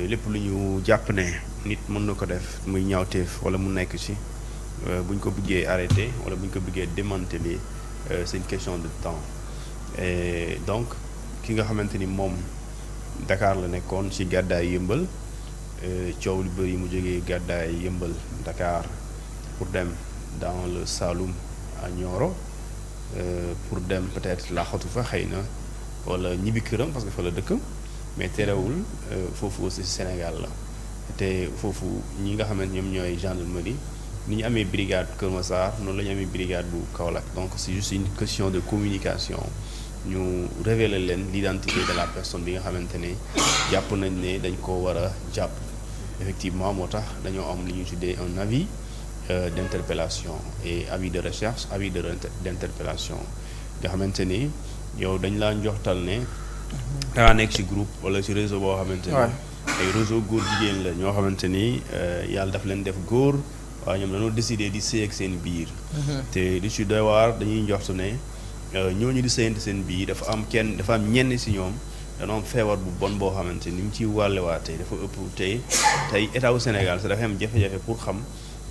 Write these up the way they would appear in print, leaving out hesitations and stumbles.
lépp lu ñu jàpp ne nit mën na ko def muy ñaawteef wala mu nekk ci bu ñu ko bëggee arrêter wala bu ñu ko bëggee démanteler c'est une question de temps et donc ki nga xamante ni moom Dakar la nekkoon ci gàddaay yëmbal coow lu bëri mu jógee gàddaay yëmbal Dakar pour dem dans le Saloum à Nioro pour dem peut-être laaxatu fa xëy na wala ñibbi këram parce que fa la dëkk mais terewul foofu aussi Sénégal la te foofu ñi nga xamante ñoom ñooy gendarmerie ni ñu amee brigade Kër Massar noonu la ñu amee brigade bu Kaolack donc c'est juste une question de communication ñu révéler leen l'identité de la personne bi nga xamante ne jàpp nañ ne dañ ko war a jàpp effectivement moo tax dañoo am li ñu tuddee un avis d'interpellation et avis de recherche avis d'interpellation nga xamante ni yow dañ laa njoxtal ne dangaa nekk ci groupe wala ci réseau boo xamante ni ay réseau góor jigéen la ñoo xamante ni yàlla daf leen def góor waaye ñoom dañoo décider di sëy ak seen biir te li ci doy waar dañuy njoxtu ne ñooñu di sëyante seen biir dafa am ñenn ci ñoom dañoo am feebar bu bon boo xamante ni mu ciy wàllewaatee dafa ëpp tey état wu Sénégal sax dafa am jafe-jafe pour xam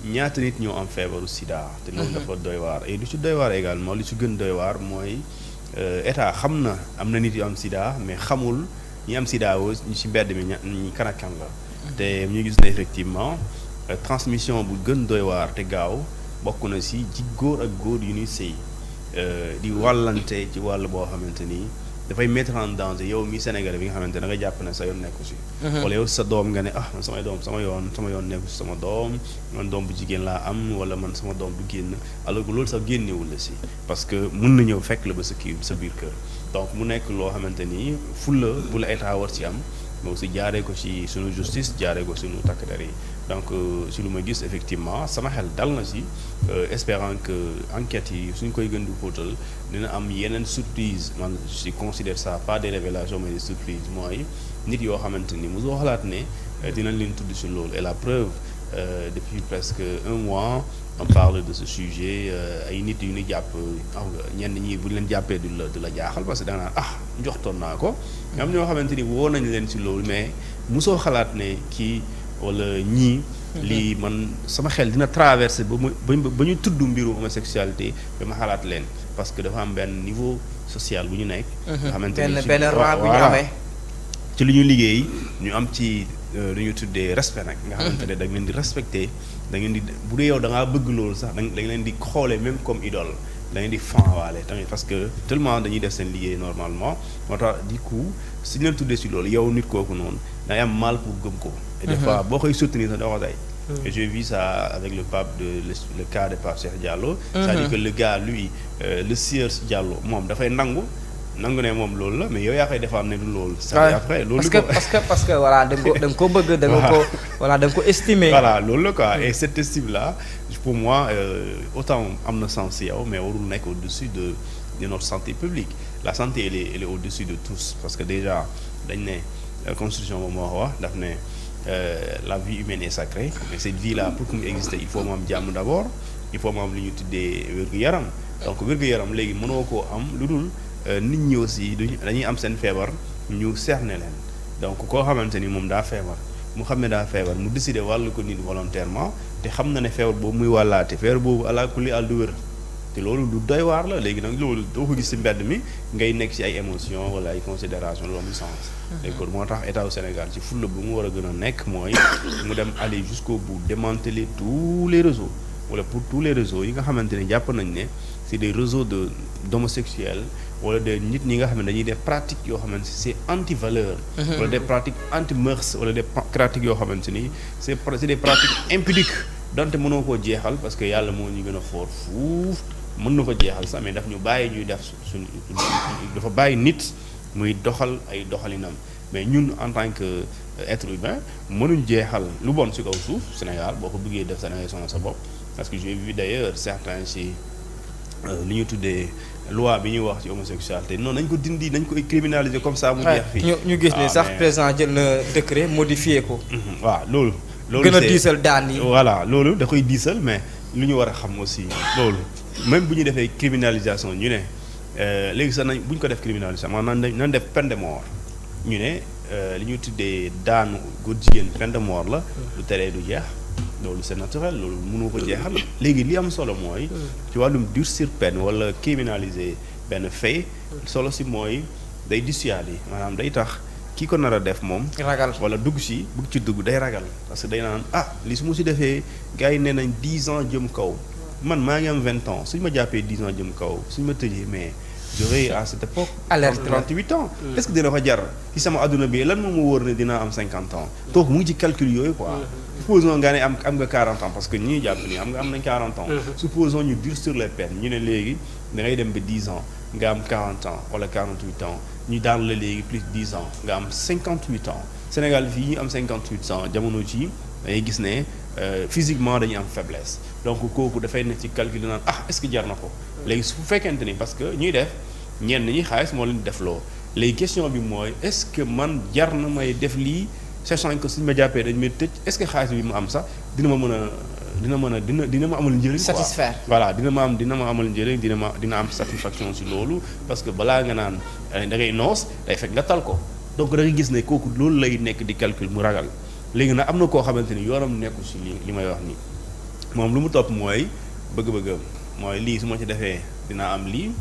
ñaata nit ñoo am feebaru sida te loolu dafa doy waar et lu ci doy waar également li ci gën doy waar mooy état xam na am na nit yu am sida mais xamul ñi am sida woo ñu ci mbedd mi ñi kan ak kan la te ñu gis ne effectivement transmission bu gën doy waar te gaaw bokk na ci góor ak góor yu ñuy sëy di wàllante ci wàll boo xamante ni dafay mettre en danger yow mi Sénégalais bi nga xamante da nga jàpp ne sa yoon nekku ci wala yow sa doom nga ne man sama yoon nekku ci sama doom man doom bu jigéen laa am wala man sama doom du génn alors que loolu sax génnewul la ci parce que mën na ñëw fekk la ba sa biir kër donc mu nekk loo xamante ni fulla bu la état war ci am mais aussi jaaree ko ci sunu justice jaaree ko sunu takk der yi donc si lu ma gis effectivement sama xel dal na ci espérant que enquêtes yi suñ koy gën di xóotal dina am yeneen surprise man je considère ça pas des révélations mais des surprises mooy nit yoo xamante ni mosoo xalaat ne dinañ leen tudd ci loolu et la preuve depuis presque un mois on parle de ce sujet ay nit yu ñu jàpp xam nga ñenn ñi bu ñu leen jàppee du la jaaxal parce que da nga naan njoxtoon naa ko am ñoo xamante ni woo nañ leen ci loolu mais mosoo xalaat ne kii wala ñii lii man sama xel dina traversé ba ñu tudd mbiru homosexualité ba ma xalaat leen parce que dafa am benn niveau social bu ñu nekk nga xamante ni benn rang bu ñu amee ci li ñu liggéey ñu am ci lu ñu tuddee respect nag nga xamante ne da ngeen di respecté da ngeen di bu dee yow da ngaa bëgg loolu sax da nga leen di xoolee même comme idole da ngeen di fanwaale tamit parce que tellement dañuy def seen liggéey normalement moo tax du coup si ñu leen tuddee si loolu yow nit kooku noonu day am mal pour gëm ko et des fois boo koy soutenir sax doo ko tey et j'ai vu ça avec le cas de Pape Cheikh Diallo c'est-à-dire que le gars lui le sieur Diallo moom dafay nangu ne moom loolu la mais yow yaa koy défendre ne du loolu. ça après loolu parce que voilà da nga ko bëgg da nga ko voilà da nga ko estimer. voilà loolu la quoi et cette estime là pour moi autant am na sens yow mais warul nekk au-dessus de notre santé publique la santé elle est au-dessus de tous parce que déjà dañ ne constitution moom moo wax daf ne la vie humaine est sacrée mais cette vie là pour que mu exister il faut mu am jàmm d'abord il faut mu am li ñu tuddee wér-gu-yaram donc wér-gu-yaram léegi mënoo koo am lu dul. nit ñi aussi dañuy am seen feebar ñu cerner leen donc koo xamante ni moom daa feebar mu xam ne daa feebar mu décider wàllu ko nit volontairement te xam na ne feebar boobu muy wàllaate feebar boobu ala kulli àll du wér te loolu du doy waar la léegi nag loolu doo ko gis ci mbedd mi ngay nekk ci ay émotions wala ay considérations loolu amul sens. léegi moo tax état au Sénégal ci fulla bu mu war a gën a nekk mooy mu dem aller jusqu'au bout démanteler tous les réseaux wala pour tous les réseaux yi nga xamante ne jàpp nañ ne c'est des réseaux d'homosexuels wala de nit ñi nga xam ne dañuy def pratiques yoo xamante ni c'est anti-valeur wala des pratiques anti-mœurs wala des pratiques yoo xamante ni c'est des pratiques impudiques donte mënoo koo jeexal parce que yàlla moo ñu gën a fort fuuf mën na ko jeexal sax mais daf ñu bàyyi ñuy def suñu dafa bàyyi nit muy doxal ay doxalinam mais ñun en tant que être humain mënuñ jeexal lu bon ci kaw suuf Sénégal boo ko bëggee def Sénégal sonal sa bopp parce que j'ai vu d'ailleurs certains ci li ñu tuddee loi bi ñuy wax ci homosexualité non nañ ko dindi nañ ko criminaliser comme ça mu jeex fii ñu gis ne sax président jël na décret modifié ko waaw loolu gën a diisal daan yi voilà loolu da koy diisal mais lu ñu war a xam aussi loolu même bu ñu defee criminalisation ñu ne léegi sax nañ bu ñu ko def criminalisation maanaam nañ def peine de mort ñu ne li ñuy tuddee daanu góor jigéen peine de mort la. lu teree du jeex loolu c'est naturel loolu mënoo ko jeexal. léegi li am solo mooy. ci wàllum durcir peine wala criminaliser benn fait. solo si mooy day dissuader maanaam day tax. ki ko nar a def moom. ragal wala dugg ci dugg day ragal parce que day naan li su ma si defee gars yi nee nañ 10 ans jëm kaw man maa ngi am 20 ans suñ ma jàppee 10 ans jëm kaw suñ ma tëjee mais j'aurais à cette époque. alerte 38 ans. est-ce que dina ko jar ci sama adduna bi lan moom ma wóor ne dinaa am 50 ans. donc mu ngi ci calcul yooyu quoi. supposons nga ne am nga 40 ans parce que ñii jàpp ni am nañ 40 ans. supposons ñu durcir les peines ñu ne léegi da ngay dem ba 10 ans nga am 40 ans wala 48 ans. ñu daan la léegi plus de 10 ans nga am 58 ans Sénégal fii ñu am 58 ans jamono ci dangay gis ne physiquement dañuy am faiblesse donc kooku dafay ne ci calcul naan est-ce que jar na ko. léegi su fekkente ni parce que ñuy def ñenn ñi xaalis moo leen def loo léegi question bi mooy est-ce que man jar na may def lii sachant que suñ ma jàppee dañ may tëj est-ce que xaalis bi mu am sax dina ma amal njëriñ. satisfaire voilà dina ma amal njëriñ dina am satisfaction ci loolu parce que balaa nga naan da ngay noos day fekk nga tal ko donc da ngay gis ne kooku loolu lay nekk di calcul mu ragal léegi nag am na koo xamante ni yoonam nekku ci li may wax nii moom lu mu topp mooy bëgg-bëggam mooy lii su ma ci defee dinaa am lii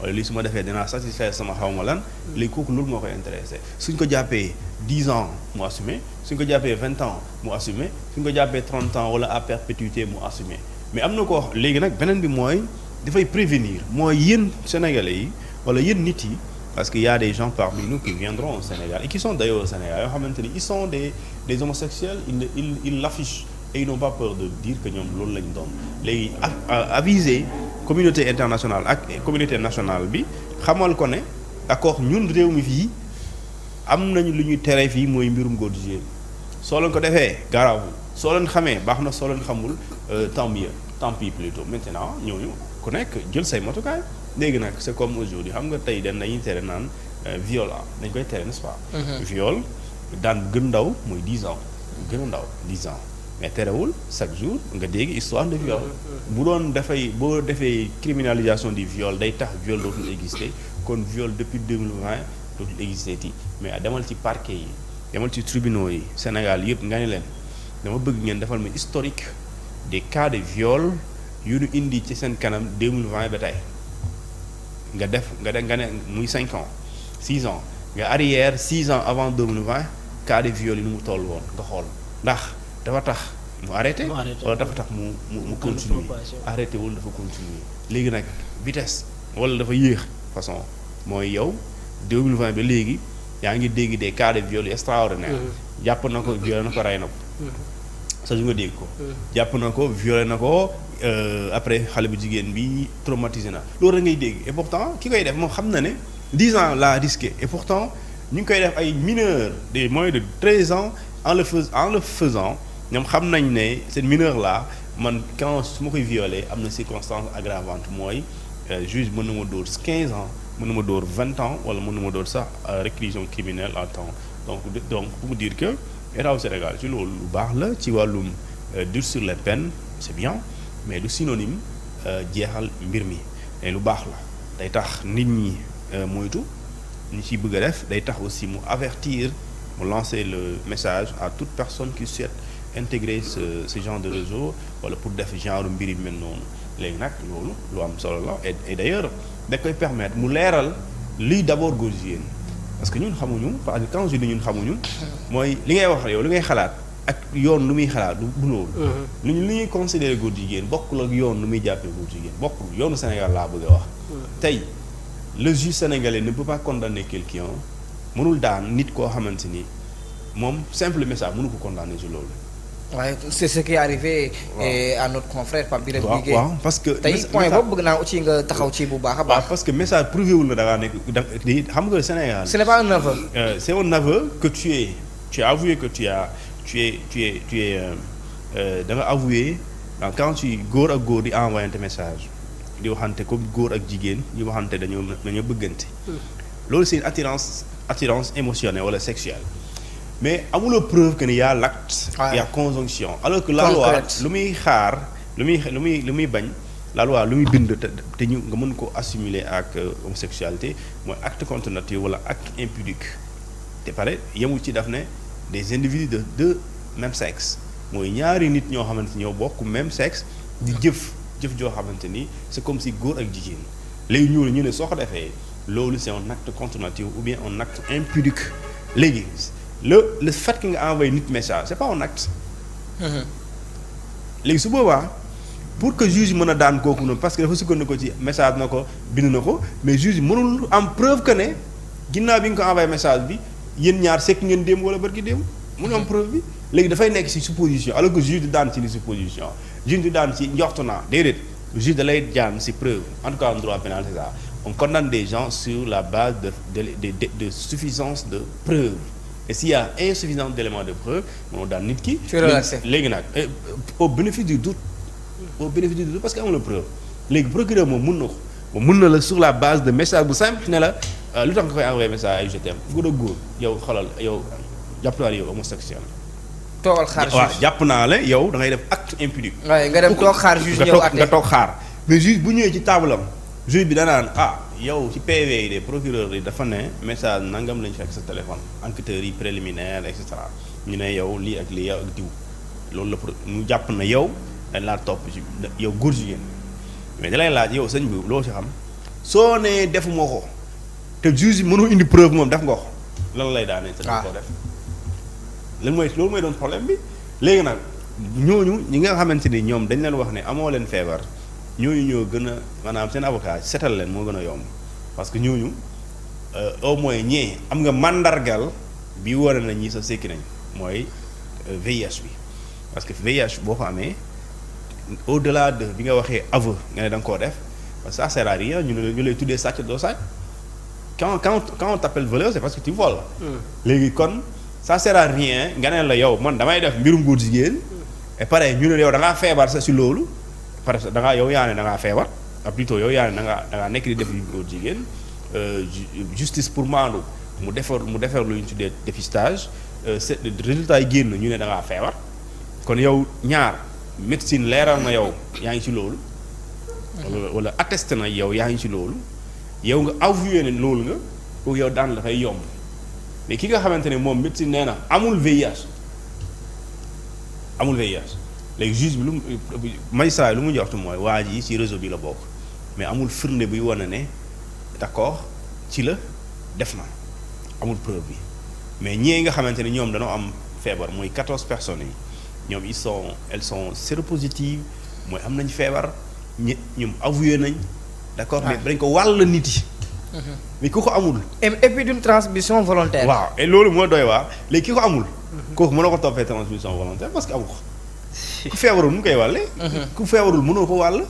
wala lii su ma defee dinaa satisfaire sama xawma lan léegi kooku loolu moo koy intéressé suñ ko jàppee 10 ans mu assumé suñ ko jàppee 20 ans mu assumé suñ ko jàppee 30 ans wala à perpétuité mu assumé mais am na ko wax léegi nag beneen bi mooy dafay prévenir mooy yéen sénégalais yi wala yéen nit yi parce que y a des gens parmi nous qui viendront au Sénégal et qui sont d'ailleurs au Sénégal yoo xamante ni ils sont des homosexuels ils l'affichent et ils n'ont pas peur de dire que ñoom loolu lañ doon léegi aviser communauté internationale ak communauté nationale bi xamal ko ne d'accord ñun réew mi fii am nañu lu ñuy tere fii mooy mbirum góor jigéen soo leen ko defee garaawul soo leen xamee baax na soo leen xamul tant mieux tant pis plutôt maintenant ñooñu ku nekk jël say matukaay léegi nag c'est comme aujourd'hui xam nga tey dañuy tere naan viol dañ koy tere n'est-ce pas. viol daan gën ndaw mooy 10 ans gën a ndaw 10 ans mais terewul chaque jour nga dégg histoire de viol. bu doon boo defee criminalisation du viol day tax viol dootul exister kon viol depuis 2020 dootul exister ti mais demal ci parquet yi demal ci tribunaux yi Sénégal yëpp nga ne leen dama bëgg ngeen defal ma historique des cas de viol yu ñu indi ci seen kanam 2020 ba tey nga ne muy 5 ans 6 ans nga arrière 6 ans avant 2020 cas de viol yi nu mu toll woon nga xool ndax dafa tax mu arrêté wala dafa tax mu continuer arrêté wala dafa continuer léegi nag vitesse wala dafa yéex façon mooy yow 2020 ba léegi yaa ngi dégg des cas de viol extraordinaire jàpp na ko violé na ko rey na ko sa ju nga dégg ko jàpp na ko violé na ko après xale bu jigéen bi traumatisé na loolu da ngay dégg et pourtant ki koy def moom xam na ne 10 ans laa risqué et pourtant ñu ngi koy def ay mineurs de moins de 13 ans en le faisant ñoom xam nañ ne seen mineur là man quand su ma koy violé am na circonstance aggravante mooy juge mën na ma dóor 15 ans mën na ma dóor 20 ans wala mën na ma dóor sax réclusion criminelle à temps donc pour dire que état au Sénégal ci loolu lu baax la ci wàllum durcir les peines c'est bien mais du synonyme jeexal mbir mi lu baax la day tax nit ñi moytu ñu ciy bëgg a def day tax aussi mu avertir mu lancer le message à toute personne qui souhaite intégrer ce genre de réseau wala pour def genre mbir yi mel noonu léegi nag loolu lu am solo la et d'ailleurs da koy permettre mu leeral lii d'abord góor jigéen parce que ñun xamuñu parce que quand je dis ñun xamuñu mooy li ngay wax yow li ngay xalaat ak yoon lu muy xalaat du loolu li ñuy considérer góor jigéen bokkul ak yoon lu muy jàppee góor jigéen bokkul yoonu Sénégal laa bëgg a wax tey le juge sénégalais ne peut pas condamner quelqu'un mënul daan nit koo xamante ni moom simple message mënu ko condamner ci loolu. waaye c'est ce qui est arrivé à notre confrère Pape Birame Gueye. waaw parce que tey point boobu bëgg naa aussi nga taxaw ci bu baax a baax. parce que message prouvé wul na da ngaa nekk di xam nga Sénégal. ce n'est pas un aveu. c'est un aveu que tu as avoué que tu es da nga avoué quand tu góor ak góor di envoyé message di waxante comme góor ak jigéen di waxante dañoo bëggante. loolu c'est une attirance émotionnelle wala sexuelle. mais amuloo preuve que ni y a l'acte y a conjonction alors que la loi lu muy xaar lu muy bañ la loi lu muy bind te ñu nga mën ko assimiler ak homosexualité mooy acte contre nature wala acte impudique te pare yemul ci daf ne des individus de même sexe mooy ñaari nit ñoo xamante ñoo bokk même sexe di jëf joo xamante ni c'est comme si góor ak jigéen léegi ñu ne soo ko defee loolu c'est un acte contre nature ou bien un acte impudique léegi le fait que nga envoyé nit message c'est pas un acte. léegi su boobaa pour que juge mën a daan kooku noonu parce que dafa sukkandiku ci message na ko bind na ko mais juge mënul am preuve que ne ginnaaw bi nga ko envoyé message bi yéen ñaar sekk ngeen démb wala barki démb mënul am preuve bi léegi dafay nekk ci supposition alors que juge di daan ci li supposition juge di daan ci njortu naa déedéet juge da lay daan ci preuve en tout cas en droit pénal c'est ça on condamne des gens sur la base de suffisance de preuve et s'il y a insuffisance d'éléments de preuve moo daan nit ki léegi nag au bénéfice du doute parce que amul la preuve léegi procureur moom mun na la sur la base de message bu simple ne la lu tax nga koy envoyer message ay je t'aime góor ak góor yow xoolal yow jàpp naa ne yow homosexuel toogal xaar juge waaw jàpp naa la yow da ngay def acte impudique. waaye nga dem toog xaar juge ñëw àtte nga toog xaar mais juge bu ñëwee ci table am juge bi danaan yow ci PV yi de procureur yi dafa ne message nangam lañ fekk sa téléphone enquêteurs yi préliminaire et cetera ñu ne yow lii ak lii yow ak diw loolu la ñu jàpp na yow dañ laa topp ci yow góor jigéen mais da lay laaj yow sëñ bi loo ci xam soo nee defuma ko te juge bi mënoo indi preuve moom def nga ko lan lay daanee. te ko def loolu mooy doon problème bi léegi nag ñooñu ñi nga xamante ni ñoom dañ leen wax ne amoo leen feebar ñooñu ñoo gën a maanaam seen avocat setal leen moo gën a yomb parce que ñooñu au moins ñee am nga mandargal bi war na ñi sa sekki nañ mooy VIH bi parce que VIH boo ko amee au-delà de bi nga waxee aveu nga ne da nga koo def parce que ça sert à rien ñu lay tuddee sàcc doo sàcc quand on t'appelle voleur c'est parce que tu voles. léegi kon ça sert à rien nga ne la yow man damay def mbirum góor jigéen et pareil ñu ne yow da ngaa feebar sa si loolu parce que da ngaa yow yaa ne da ngaa feebar plutôt yow yaa ne da ngaa nekk di def yu góor jigéen justice pour maandu mu defar lu ñu tuddee dépistage résultat yi génn ñu ne da ngaa feebar kon yow ñaar médecine leeral na yow yaa ngi ci loolu. wala attesté na yow yaa ngi ci loolu yow nga avoué ne loolu nga pour yow daan dafay yomb. mais ki nga xamante ne moom médecine nee na amul VIH léegi juge bi lu mu magistrat lu mu joxtu mooy waa ji ci réseau bi la bokk mais amul firnde buy wane ne d'accord ci la def na amul preuve bi mais ñii nga xamante ne ñoom dañoo am feebar mooy 14 personnes yi ñoom elles sont séropositives mooy am nañ feebar ñoom avoué nañ d'accord mais dañ ko wàll nit yi. mais ki ko amul. et puis d'une transmission volontaire. waaw et loolu moo doy waar léegi ki ko amul. kooku mënoo ko toppee transmission volontaire parce que amu ko. ku feebarul mu koy wàlle. ku feebarul mënoo ko wàll.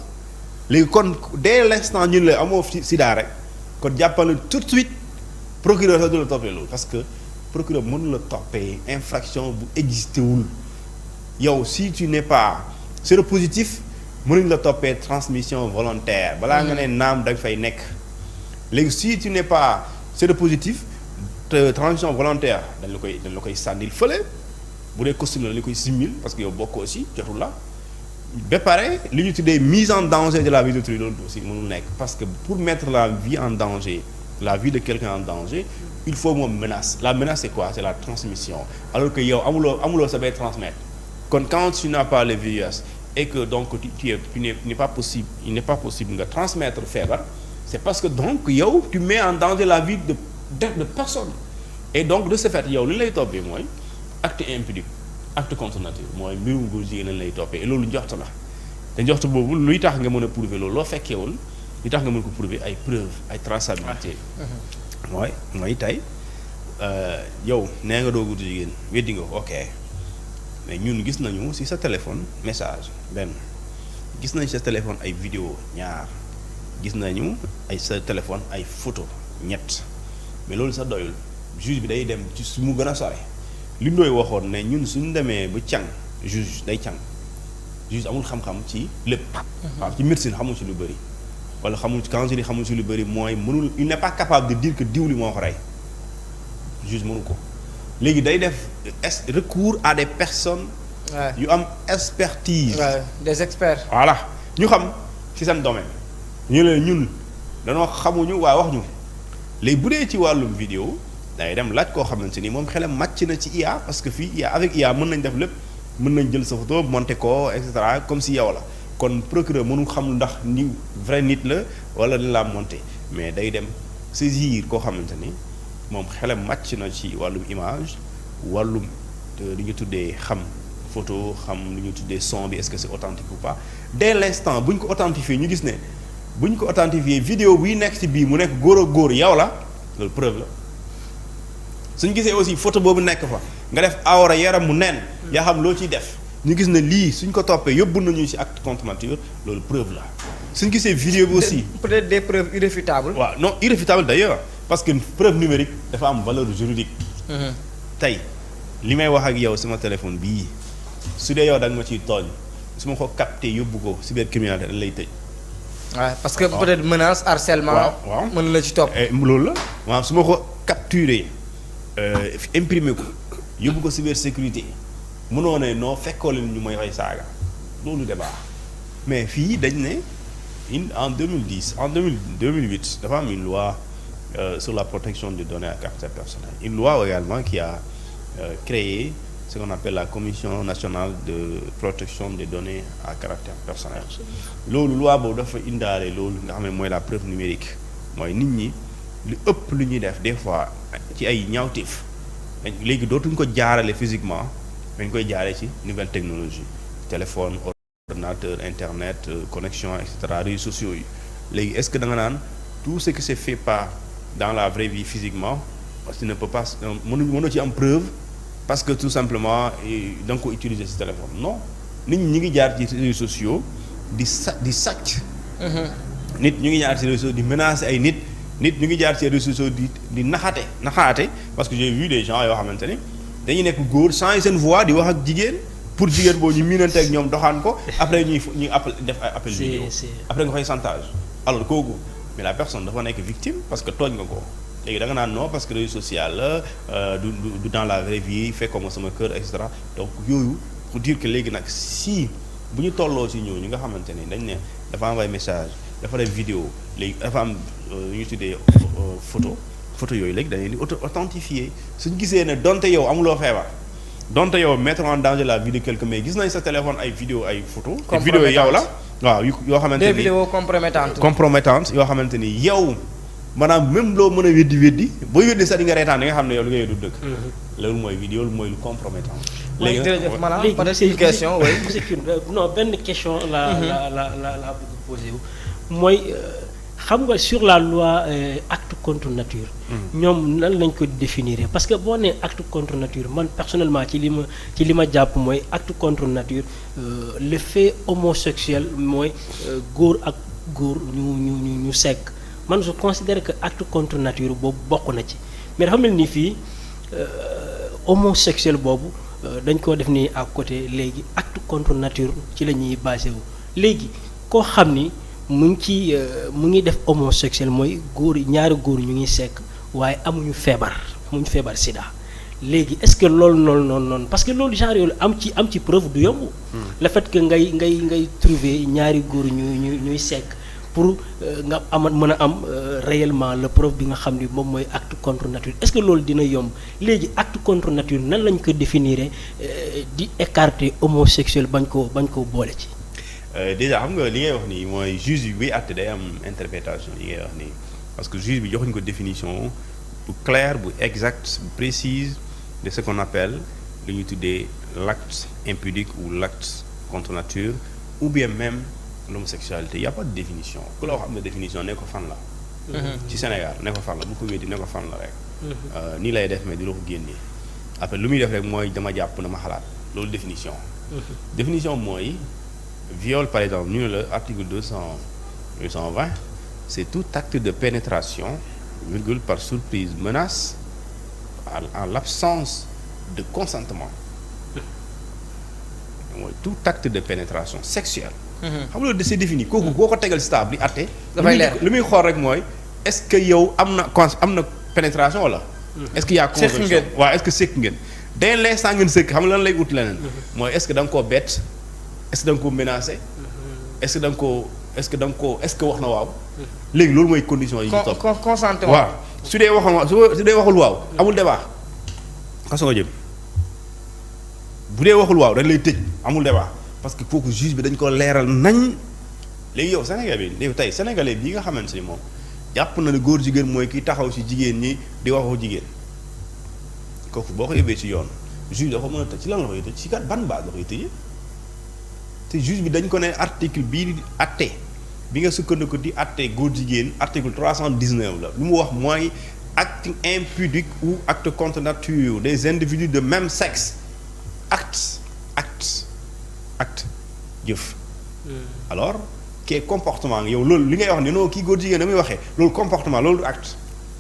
léegi kon dès l'instant ñun la amoo sida rek kon jàppale tout de suite procureur sax du la toppee loolu parce que procureur mënu la toppee infraction bu existé wul yow si tu n'es pas séropositif mënuñ la toppee transmission volontaire balaa nga ne naam da nga fay nekk. léegi si tu n'es pas séropositif te transmission volontaire dañ la koy sànnil fële bu dee costume la dañ la koy simil parce que yow bokk aussi jotul la ba pare li ñu tuddee mise en danger de la vie d'autrui loolu aussi mënul nekk parce que pour mettre la vie en danger la vie de quelqu'un en danger il faut moom menace la menace c'est quoi c'est la transmission alors que yow amuloo sa bay transmettre kon quand tu n'as pas le VIH et que donc il n'est pas possible nga transmettre feebar c'est parce que donc yow tu mets en danger la vie de personne et donc de ce fait yow li lay toppee mooy acte impudique acte contre nature mooy mbirum góor jigéen lañ lay toppee et loolu njort la te njort boobu luy tax nga mën a prouver loolu loo fekkee woon luy tax nga mën ko prouver ay preuves ay traçabilité mooy tey yow nee nga doo góor jigéen weddi nga ok mais ñun gis nañu ci sa téléphone message benn gis nañ sa téléphone ay vidéo ñaar gis nañu ay sa téléphone ay photo ñett mais loolu sax doyul juge bi day dem ci su mu gën a sore li ndooy waxoon ne ñun suñu demee ba càng juge day càng juge amul xam-xam ci lépp waaw ci médecine xamul ci lu bëri wala xamul ci cancer yi xamul ci lu bëri mooy mënul il n'est pas capable de dire que diw li moo ko rey juge mënu ko léegi day def recours à des personnes yu am expertise des experts voilà ñu xam ci seen domaine ñu ne ñun dañoo xamuñu waaye wax ñu léegi bu dee ci wàllum vidéo day dem laaj koo xamante ni moom xelam màcc na ci IA parce que fii IA avec IA mën nañ def lépp mën nañ jël sa photo monter ko et cetera comme si yow la kon procureur mënu xam ndax ni vrai nit la wala dañ laa monter mais day dem saisir koo xamante ni moom xelam màcc na ci wàllum image wàllum li ñu tuddee xam photo xam li ñu tuddee son bi est-ce que c'est authentique ou pas dès l'instant bu ñu ko authentifié ñu gis ne bu ñu ko authentifié vidéo buy nekk ci bii mu nekk góor ak góor yow la loolu preuve la suñu gisee aussi photo boobu nekk fa nga def awra yaram mu nen yaa xam loo ciy def ñu gis ne lii suñ ko toppee yóbbu nañu ci acte contre nature loolu preuve la suñ gisee vidéo bi aussi peut-être des preuves irréfutables. waaw non irréfutable d'ailleurs parce que preuve numérique dafa am valeur juridique tey li may wax ak yow sama téléphone bii su dee yow da nga ma ciy tooñ su ma ko capté yóbbu ko cybercriminalité dañ lay tëj. waaw parce que peut-être menace harcèlement. waaw mën la ci topp. loolu la waaw su ma ko capturé imprimé ko yóbbu ko cybersécurité mënoo ne noo fekkoo leen ñu may fay saaga loolu débat mais fii dañ ne en 2010 en 2008 dafa am une loi sur la protection des données à caractère personnel une loi également qui a créé ce qu'on appelle la commission nationale de protection des données à caractère personnel loolu loi boobu dafa indaale loolu nga xam ne mooy la preuve numérique mooy nit ñi lu ëpp lu ñuy def des fois ci ay ñaawteef léegi dootuñ ko jaarale physiquement dañ koy jaaree ci nouvelle technologie téléphone ordinateur internet connexion et cetera réseaux sociaux yi léegi est-ce que da nga naan tout ce qui se fait pas dans la vraie vie physiquement parce que tu ne peux pas mënoo ci am preuve parce que tout simplement da nga ko utiliser ci téléphone non nit ñi ngi jaar ci réseaux sociaux di sàcc nit ñu ngi jaar ci réseaux di menacer ay nit ñu ngi jaar ci réseaux sociaux di naxaate parce que j'ai vu des gens yoo xamante ni dañuy nekk góor changer seen voix di wax ak jigéen pour jigéen boobu ñu miinante ak ñoom doxaan ko après ñuy def ay appel vidéo après nga koy chantage alors kooku mais la personne dafa nekk victime parce que tooñ nga ko léegi da nga naan non parce que réseau social la du dans la vraie vie fekkoo ma sama kër et cetera donc yooyu pour dire que léegi nag si bu ñu tolloo si ñooñu nga xamante ni dañ ne dafa envoyé message dafa def vidéo léegi dafa am lu ñu tuddee photo yooyu léegi dañuy di authentifier suñu gisee ne donte yow amuloo feebar donte yow mettre en danger la vie de quelqu'un mais gis nañ sa téléphone ay vidéo ay photo te vidéo yow la waaw yoo xamante ni des vidéos compromettantes yoo xamante ni yow maanaam même loo mën a weddi booy weddi sax di nga reetaan di nga xam ne yow li ngay du dëgg loolu mooy vidéo loolu mooy lu compromettant léegi jërëjëf maanaam peut-être une question non benn question la bëgg posé wu mooy xam nga sur la loi acte contre nature ñoom nan lañ ko définir parce que boo nee acte contre nature man personnellement ci li ma jàpp mooy acte contre nature le fait homosexuel mooy góor ak góor ñu sekk man je considère que acte contre nature boobu bokk na ci mais dafa mel ni fii homosexuel boobu dañ koo def ni à côté léegi acte contre nature ci la ñuy basé wu léegi koo xam ni mu ngi def homosexuel mooy ñaari góor ñu ngi sekk waaye amuñu feebar sida léegi est-ce que loolu noonu parce que loolu genre yoolu am ci preuve du yomb le fait que ngay trouver ñaari góor ñuy sekk pour nga mën a am réellement la preuve bi nga xam ni moom mooy acte contre nature est-ce que loolu dina yomb léegi acte contre nature nan lañ ko définir di écarter homosexuel bañ ko boole ci déjà xam nga li ngay wax nii mooy juge bi buy àtte day am interprétation yi ngay wax nii parce que juge bi joxuñ ko définition bu claire bu exacte bu précise de ce qu'on appelle lu ñuy tuddee l'acte impudique ou l'acte contre nature ou bien même l'homosexualité il y a pas de définition ku la wax am na définition ne ko fan la ci Sénégal ne ko fan la bu ko wéddi ne ko fan la rek nii lay def mais di la ko génnee après lu muy def rek mooy dama jàpp dama xalaat loolu définition mooy viol par exemple ñu ne la article 220 c'est tout acte de pénétration virgule par surprise menace en l'absence de consentement mooy tout acte de pénétration sexuelle xam nga c'est défini kooku boo ko tegal si table di àtte dafay leer lu muy xool rek mooy est-ce que yow am na pénétration wala est-ce que y a consentement waaw est-ce que sekk ngeen dès l'instant ngeen sekk xam nga lan lay ut leneen mooy est-ce que da nga koo bett est-ce que da nga koo menacé est-ce que da nga koo est-ce que wax na waaw léegi loolu mooy condition yi ñu topp consentement waaw su dee waxul waaw amul débat kaso nga jëm bu dee waxul waaw dañ lay tëj amul débat parce que kooku juge bi dañ ko leeral nañ. léegi yow sénégalais bi nga xamante ni moom jàpp na ne góor jigéen mooy kiy taxaw ci jigéen ñi di waxu jigéen kooku boo ko yóbbee ci yoon juge da ko mën a tëj ci lan la koy tëj ci kat ban base la koy tëjee te juge bi dañ ko ne article bii di atte bi nga sukkandiku di atte góor jigéen article 319 la lu mu wax mooy acte impudique ou acte contre nature des individus de même sexe acte jëf alors kee comportement yow loolu li ngay wax ne non kii góor jigéen da muy waxee loolu comportement loolu acte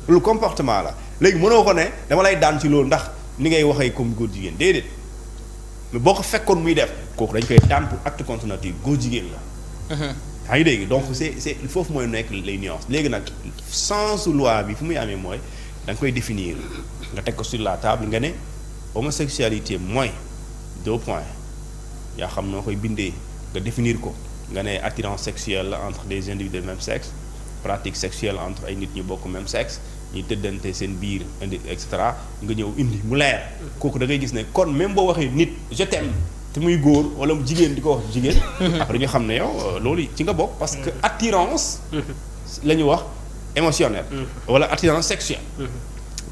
loolu comportement la léegi mënoo ko ne dama lay daan ci loolu ndax ni ngay waxee comme góor jigéen déedéet mais boo ko fekkoon muy def kooku dañ koy daan pour acte contre nature góor jigéen la. yaa ngi dégg donc c'est foofu mooy nekk les nuances léegi nag sens loi bi fu muy amee mooy da nga koy définir nga teg ko sur la table nga ne homosexualité mooy 2 points yaa xam noo koy bindee nga définir ko. nga ne attirance sexuelle entre des individus de même sexe pratique sexuelle entre ay nit ñu bokk même sexe ñuy tëddante seen biir indi et cetera nga ñëw indi mu leer kooku da ngay gis ne kon même boo waxee nit je t'aime te muy góor wala jigéen di ko wax jigéen après ñu xam ne yow loolu ci nga bokk parce que attirance la ñu wax émotionnelle wala attirance sexuelle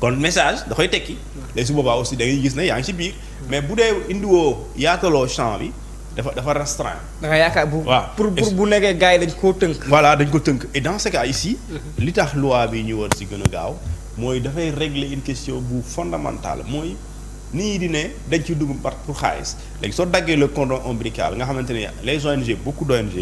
kon message da koy tekki léegi su boobaa aussi da ngay gis ne yaa ngi ci biir mais bu dee indiwoo yaataloo champ bi dafa restreint. da nga yaakaar bu. waaw pour bu nekkee gars yi dañ koo tënk. voilà dañ ko tënk et dans ce cas ici. li tax loi bi ñu war si gën a gaaw mooy dafay régler une question bu fondamentale mooy nii di ne dañ ciy dugg pour xaalis léegi soo daggee le cordon ombilical nga xamante ne les ONG beaucoup d'ONG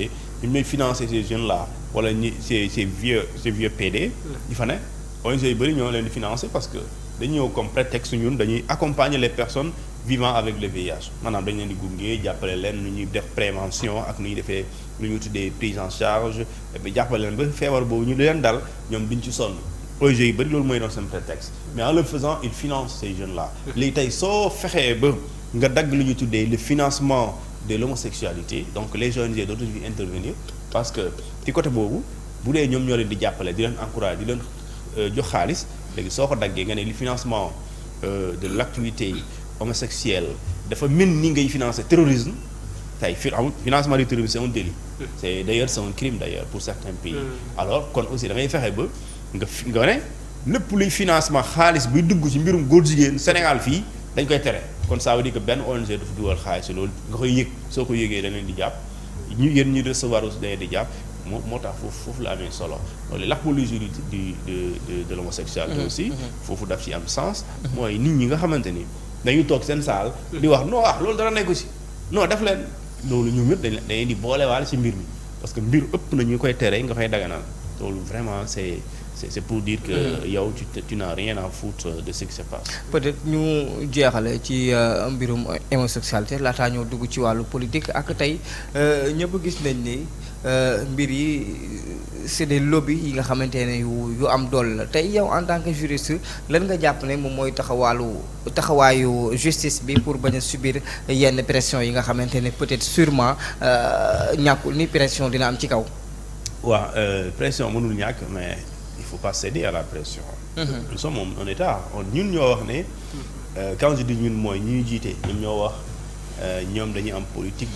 ñu may financer ces jeunes là wala ñi ces vieux PD. di fa ne ONG yu bëri ñoo leen di financer parce que dañu ñëw comme prétexte ñun dañuy accompagner les personnes. vivant avec le VIH maanaam dañ leen di gunge jàppale leen nu ñuy def prévention ak nu ñuy defee lu ñuy tuddee prise en charge et jàppale leen ba feebar boobu ñu leen dal ñoom duñ ci sonn ONG yi bëri loolu mooy doon seen prétexte mais en le faisant il finance ces jeunes là léegi tey soo fexee ba nga dagg lu ñuy tuddee le financement de l'homosexualité donc les ONG dootuñu fi intervenir parce que ci côté boobu bu dee ñoom ñoo leen di jàppale di leen encourager di leen jox xaalis léegi soo ko daggee nga ne le financement de l'activité homosexuel dafa mel ni ngay financer terrorisme tey financement du terrorisme c'est un délit c'est d'ailleurs c'est un crime d'ailleurs pour certains pays alors kon aussi da ngay fexe ba nga ne lépp luy financement xaalis buy dugg ci mbirum góor jigéen Sénégal fii dañ koy tere kon ça veut dire que benn ONG dafa dugal xaalis loolu nga koy yëg soo ko yëgee da leen di jàpp ñu yéen ñuy recevoir aussi da leen di jàpp moo tax foofu la amee solo loolu l'apologie de l'homosexualité aussi foofu daf ci am sens mooy nit ñi nga xamante ni dañuy toog seen saal di wax non loolu dara nekku ci non def leen loolu ñoom ñëpp dañuy di boolewaale ci mbir mi parce que mbir ëpp na ñu koy tere nga koy daganal loolu vraiment c'est pour dire que yow tu n'as rien à foutre de ce qui se passe. peut-être ñu jeexale ci mbirum homosexualité laataa ñoo dugg ci wàllu politique ak tey ñëpp gis nañ ni mbir yi c'est des lobbies yi nga xamante ne yu am doole la tey yow en tant que juriste lan nga jàpp ne moom mooy taxawaayu justice bi pour bañ a subir yenn pression yi nga xamante ne peut-être sûrement ñàkkul ni pression dina am ci kaw. waaw pression mënul ñàkk mais il faut pas céder à la pression. nous sommes un État ñun ñoo wax ne quand je dis ñun mooy ñi ñu jiite ñoom ñoo wax ñoom dañuy am politique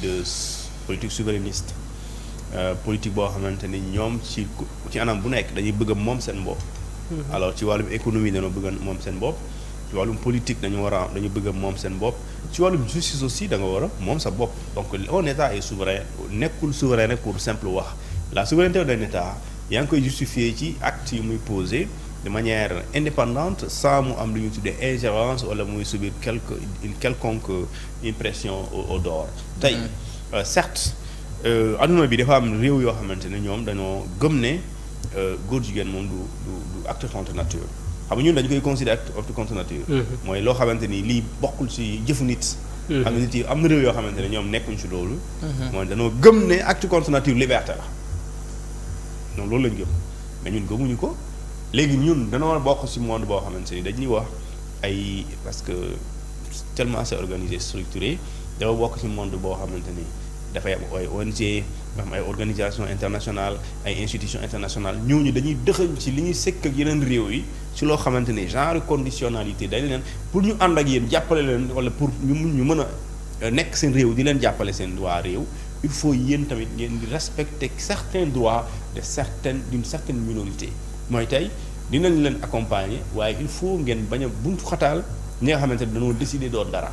souverainiste. Politique boo xamante ni ñoom ci anam bu nekk dañuy bëgg a moom seen bopp. alors ci wàllum économie dañoo bëgg a moom seen bopp ci wàllum politique dañu bëgg a moom seen bopp ci wàllum justice aussi da nga war a moom sa bopp donc un État est souverain nekkul souverain rek pour simple wax la souveraineté d'un État yaa ngi koy justifier ci actes yi muy poser de manière indépendante sans mu am lu ñu tuddee ingérence wala muy subir une quelconque impression au dehors tey certes adduna bi dafa am réew yoo xamante ne ñoom dañoo gëm ne góor jigéen moom du acte contre nature xam nga ñun dañu koy considérer acte contre nature mooy loo xamante ni lii bokkul ci jëfu nit xam nga nit yi am na réew yoo xamante ne ñoom nekkuñ ci loolu mooy dañoo gëm ne acte contre nature liberté la non loolu lañ gëm mais ñun gëmuñu ko léegi ñun dañoo bokk ci monde boo xamante ni dañuy wax ay parce que tellement c'est organisé structuré dafa bokk ci monde boo xamante ni dafay am ay ONG am ay organisation internationale ay institutions internationales ñooñu dañuy dëxëñ ci li ñuy sekk ak yeneen réew yi ci loo xamante ni genre conditionnalité dañ leen pour ñu ànd ak yéen jàppale leen wala pour ñu mën a nekk seen réew di leen jàppale seen waa réew il faut yéen tamit ngeen di respecter certains droits d'une certaine minorité mooy tey dinañ leen accompagner waaye il faut ngeen bañ a buntu xataal ñi nga xamante ne dañoo décider doon dara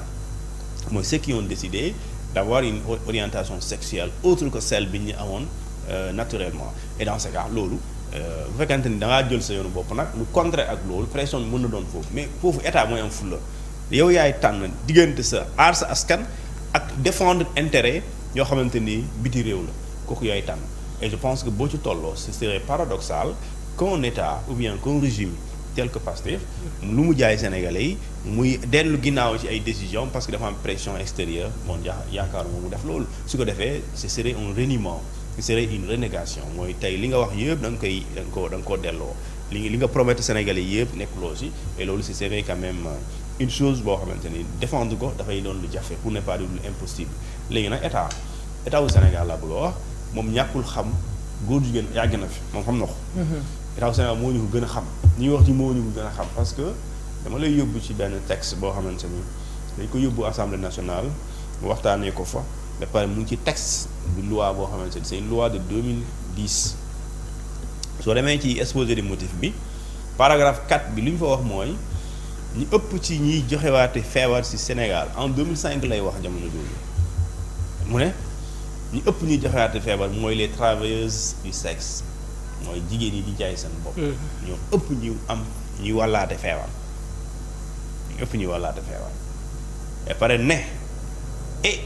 mooy ceux qui ont décidé d'avoir une orientation sexuelle autre que celle bi ñu amoon naturellement et dans ce cas loolu bu fekkente ni da ngaa jël sa yoonu bopp nag lu contraire ak loolu pression bi mën na doon foofu mais foofu état mooy am fulla yow yaay tànn diggante sa aar sa askan ak défendre intérêt yoo xamante ni biti réew la kooku yaay tànn et je pense que boo ci tolloo ce serait paradoxal qu'un état ou bien qu'un régime tel que Pastef lu mu jaay Sénégalais yi muy dellu ginnaaw ci ay décisions parce que dafa am pression extérieure bon yaakaaruma mu def loolu su ko defee ce serait un reniement ce serait une renégation mooy tey li nga wax yëpp da nga koo delloo li nga promettre Sénégalais yëpp nekkuloo si et loolu ce serait quand même une chose boo xamante ni défendre ko dafay doon lu jafe pour ne pas dire lu impossible léegi nag état wu Sénégal laa bëgg a wax moom ñàkkul xam góor jigéen yàgg na fi moom xam na ko. état wu Sénégal moo ñu ko gën a xam ñuy wax ci moo ñu ko gën a xam parce que dama lay yóbbu ci benn texte boo xamante ni dañ ko yóbbu assemblée nationale waxtaanee ko fa ba pare mu ngi ci texte bu loi boo xamante ni c'est une loi de 2010 soo demee ci exposé des motifs bi paragraphe 4 bi li ñu fa wax mooy ñu ëpp ci ñiy joxewaate feebar ci Sénégal en 2005 lay wax jamono jooju mu ne ñu ëpp ñuy joxewaate feebar mooy les travailleuses du sexe mooy jigéen yi di jaay seen bopp. ñoo ëpp ñuy wàllaate feebar ñu ëpp ñuy wàllaate feebar et pare ne et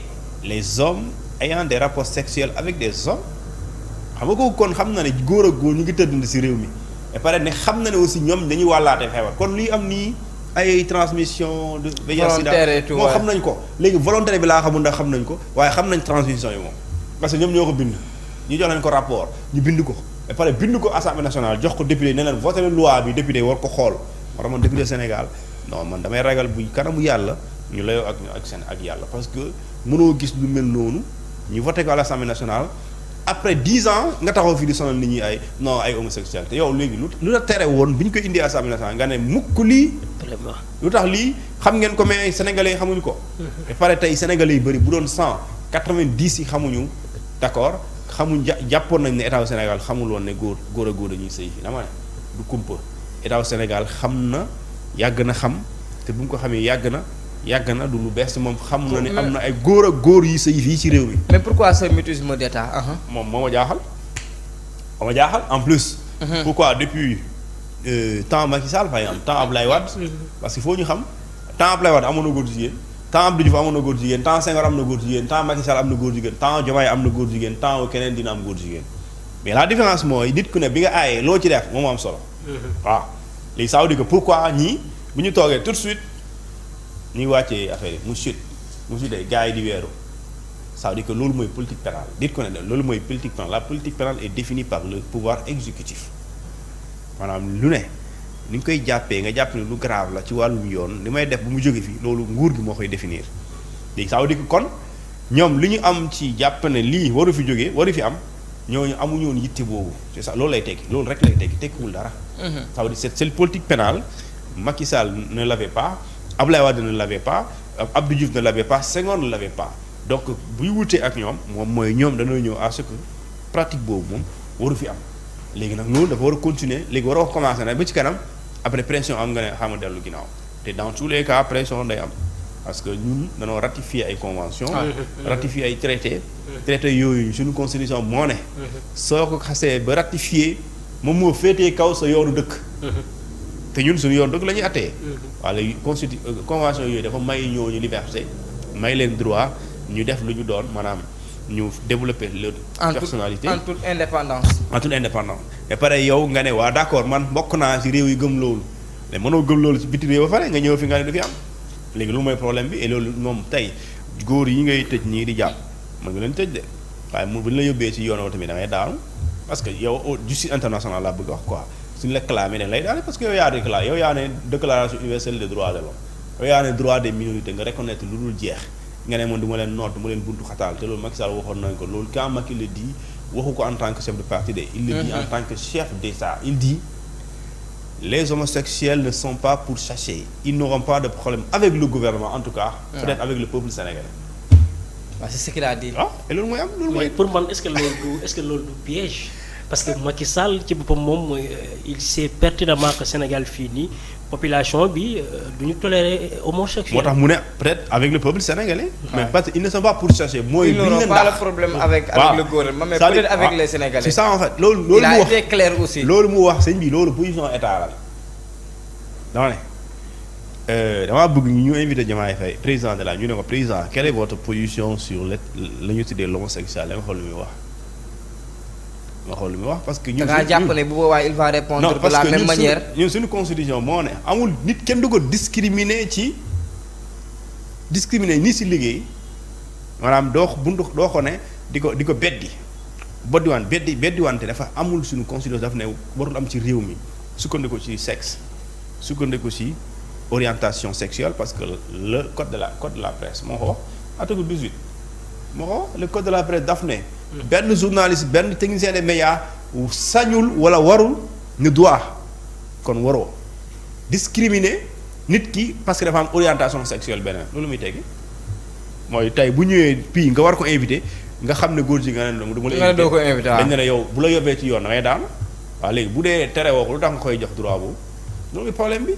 les hommes ayant des rapports sexuels avec des hommes xam nga kooku kon xam na ne góor ak góor ñu ngi tëdd ci réew mi et pare ne xam na ne aussi ñoom dañuy wàllaate feebar kon lii am nii ay transmission de VIH sida moo xam nañ ko léegi volontaire bi laa xamul ndax xam nañ ko waaye xam nañ transmission yi moom parce que ñoom ñoo ko bind ñu jox leen ko rapport ñu bind ko et pare bind ko assemblée nationale jox ko député ne leen voté loi bi député war ko xool war man député Sénégal non man damay ragal bu kanamu yàlla ñu layoo ak yàlla parce que mënoo gis lu mel noonu ñu voté ko à l'assemblée nationale après 10 ans nga taxaw fii di sonal nit ñi ay homosexuel te yow léegi lu la tere woon bi ñu koy indi assemblée nationale nga ne mukk lii lu tax lii xam ngeen ko mais sénégalais yi xamuñu ko et pare tey sénégalais yi bëri bu doon 190 yi xamuñu d'accord xamuñ jàppoon nañ ne état du Sénégal xamul woon ne góor a góor dañuy sëy fi dama ne du kumpa état du Sénégal xam na yàgg na xam te bu mu ko xamee yàgg na du lu bees moom xam na ne am na ay góor ak góor yi sëy fii ci réew mi. mais pourquoi ce mutisme d'état moom moo ma jaaxal en plus. pourquoi depuis temps Macky Sall par exemple temps Abdoulaye Wade. parce que foo ñu xam temps Abdoulaye Wade amoon na góor jigéen temps Abdou Diouf amoon na góor jigéen temps Senghor am na góor jigéen temps Macky Sall am na góor jigéen temps Diomaye am na góor jigéen temps keneen dina am góor jigéen mais la différence mooy nit ku ne bi nga aayee loo ci def moom am solo. waaw léegi ça veut dire que pourquoi ñii bu ñu toogee tout de suite. ñu ngi wàccee affaire yi mu de gars yi di weeru ça veut dire que loolu mooy politique pénale dit ko ne loolu mooy politique pénale la politique pénale est définie par le pouvoir exécutif maanaam lu ne ni ñu koy jàppee nga jàpp ne lu grave la ci wàllum yoon li may def bu mu jóge fi loolu nguur gi moo koy définir léegi ça veut dire que kon ñoom li ñu am ci jàpp ne lii waru fi jógee waru fi am ñooñu amuñu woon yitte boobu c'est ça loolu lay tekki loolu rek lay tekkiwul dara. ça veut dire c'est politique pénale Macky Sall ne l'avait pas. Abdoulaye Wade ne l'avait pas Abdou Diouf ne l'avait pas Senghor ne l'avait pas donc buy wutee ak ñoom moom mooy ñoom dañoo ñëw à ce que pratique boobu moom waru fi am léegi nag loolu dafa war a continuer léegi war a wax commencer nag ba ci kanam après pression am nga ne xam nga dellu ginnaaw te dans tous les cas pression day am parce que ñun dañoo ratifier ay conventions ratifier ay traités yooyu suñu constitution moo ne soo ko xasee ba ratifier moom moo féetee kaw sa yoonu dëkk te ñun suñu yoon dëgg la ñuy attee wala convention yooyu dafa may ñooñu liberté may leen droit ñu def lu ñu doon maanaam ñu développer leur personnalité en toute indépendance et pare yow nga ne waa d'accord man bokk naa ci réew yi gëm loolu mais mënoo gëm loolu ci biti réew ba pare nga ñëw fi nga ne du fi am léegi loolu mooy problème bi et loolu moom tey góor yi ngay tëj ñii di jàpp mën nga leen tëj de waaye bu ñu la yóbbee ci yoon tamit da ngay daanu parce que yow justice internationale laa bëgg wax quoi suñu la clamé ne lay daal parce que yow yaa déclaré yow yaa ne déclaration universelle des droits de l'homme yow yaa ne droit des minorités nga reconnaître lu dul jeex nga ne man du ma leen noot du ma leen buntu xataal te loolu Macky Sall waxoon nañ ko loolu quand Macky le dit waxu ko en tant que chef de parti de il le dit en tant que chef d'État il dit les homosexuels ne sont pas pourchassés. Ils n'auront pas de problème avec le gouvernement, en tout cas. Peut-être avec le peuple sénégalais. waaw c'est ce qu'il a dit. ah et loolu mooy am loolu mooy. mais pour man est-ce que loolu du piège parce que Macky Sall ci boppam moom mooy il sait pertinemment que Sénégal fii nii population bi du ñu tolérer homosexuel. moo tax mu ne peut-être avec le peuple sénégalais. mais parce que ils ne sont pas pourchassés. mooy ils n'auront pas le problème avec le gouvernement mais peut-être avec les Sénégalais. c'est ça en fait loolu il a été clair aussi. loolu mu wax sëñ bi loolu position état la dama ne damaa bëgg ñu invité Diomaye Faye président de la ñu ne ko président quelle est votre position sur la ñu tuddee l'homosexuel nga xool lu muy wax parce que ñun. da ngaa jàpp ne bu boobaa il va répondre de la même manière. ñun suñu constitution moo ne amul nit kenn du ko discriminer nii si liggéey maanaam doo ko ne di ko beddiwante dafa amul suñu constitution dafa ne warul am ci réew mi sukkandiku ci sexe sukkandiku ci orientation sexuelle parce que le code de la presse moo ko wax article 18 moo ko wax le code de la presse daf ne. benn journaliste benn technicien des médias sañul wala warul ne doit kon waroo discriminer nit ki parce que dafa am orientation sexuelle beneen loolu muy teggi mooy tey bu ñëwee pii nga war ko invité nga xam ne góor ji nga ne du ma la doo ko invité dañ ne la yow bu la yóbbee ci yoon da ngay daan waaw léegi bu dee tere woo ko lu tax nga koy jox droit boobu loolu muy problème bi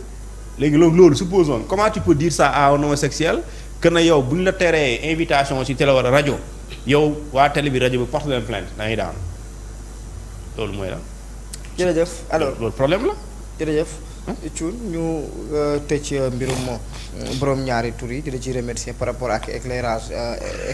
léegi loolu supposons comment tu peux dire ça à un homosexuel que na yow bu ñu la teree invitation ci télé wala rajo yow waa télé bi rajo bi porte leen plainte da ngay daan loolu mooy la. jërëjëf alors loolu problème la. jërëjëf. Thioune ñu tëj mbirum borom ñaari tur yi di la ci remercier par rapport ak éclairage